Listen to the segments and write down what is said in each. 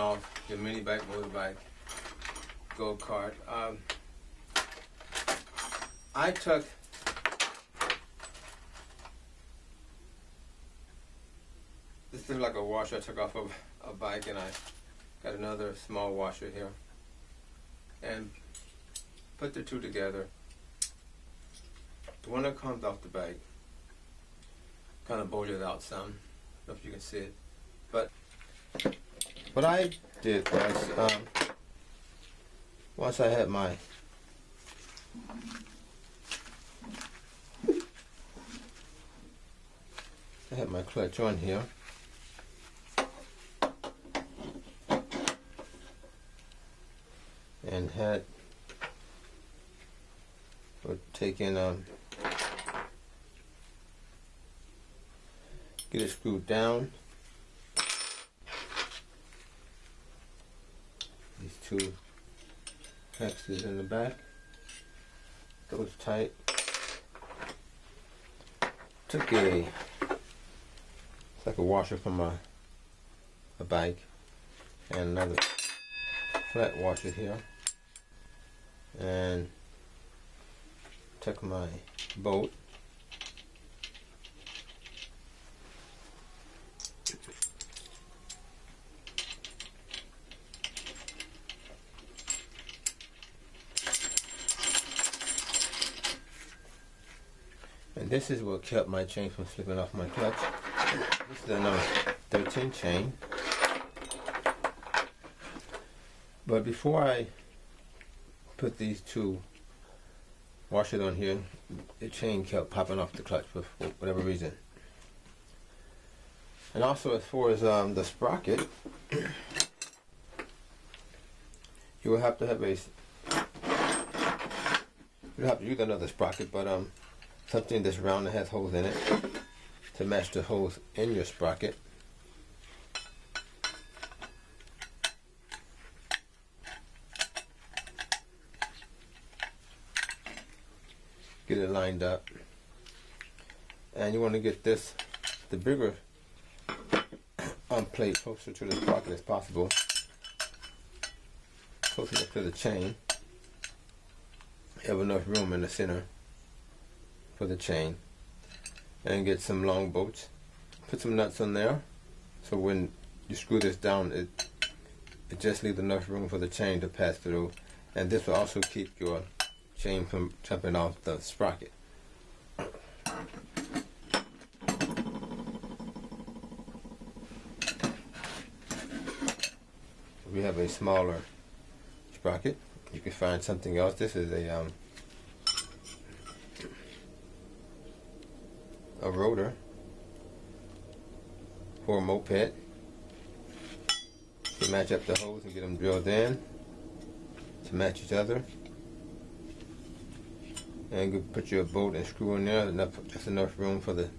off your mini bike, motorbike, go-kart. I took this is like a washer I took off of a bike, and I got another small washer here and put the two together. The one that comes off the bike kind of bulged out some. I don't know if you can see it, but what I did was once I had my clutch on here, and had taken get it screwed down. These two hexes in the back, those tight. Took it's like a washer from a bike, and another flat washer here, and took my bolt, and this is what kept my chain from slipping off my clutch. This is a number 13 chain. But before I put these two washers on here, the chain kept popping off the clutch for whatever reason. And also, as far as the sprocket, you will have to have you have to use another sprocket, but something that's round and has holes in it to match the holes in your sprocket. Get it lined up, and you want to get the bigger plate closer to the sprocket as possible, close enough to the chain. Have enough room in the center for the chain, and get some long bolts. Put some nuts on there, so when you screw this down, it just leaves enough room for the chain to pass through, and this will also keep your chain from jumping off the sprocket. We have a smaller sprocket. You can find something else. This is a rotor for a moped. You match up the holes and get them drilled in to match each other. And you put your bolt and screw in there, just enough room for the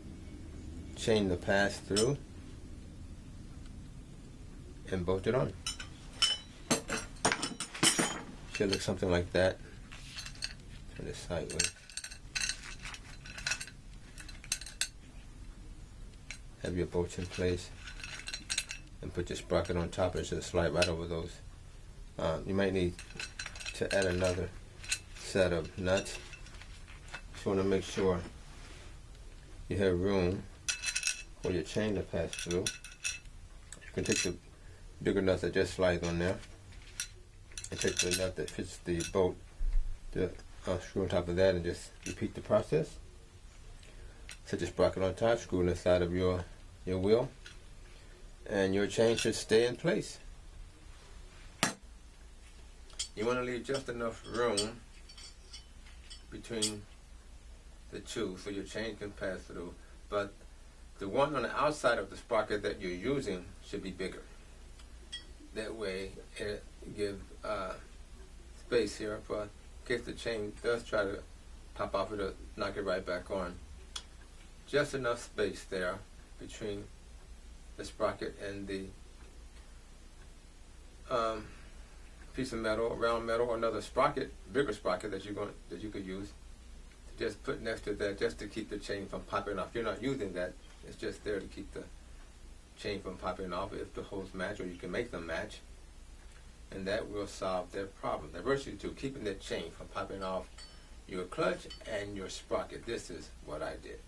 chain to pass through, and bolt it on. Should look something like that. Turn it sideways. Have your bolts in place, and put your sprocket on top. It should slide right over those. You might need to add another set of nuts. Just want to make sure you have room for your chain to pass through. You can take the bigger nuts that just slide on there, and take the nut that fits the bolt, screw on top of that, and just repeat the process. Set your sprocket on top, screw in the side of your wheel, and your chain should stay in place. You want to leave just enough room between the two so your chain can pass through, but the one on the outside of the sprocket that you're using should be bigger. That way it gives space here for in case the chain does try to pop off, it'll knock it right back on. Just enough space there between the sprocket and the piece of metal, round metal, or another sprocket, bigger sprocket that you could use. Just put next to that, just to keep the chain from popping off. You're not using that; it's just there to keep the chain from popping off if the holes match, or you can make them match. and that will solve their problem. Diversity 2, keeping that chain from popping off your clutch and your sprocket. This is what I did.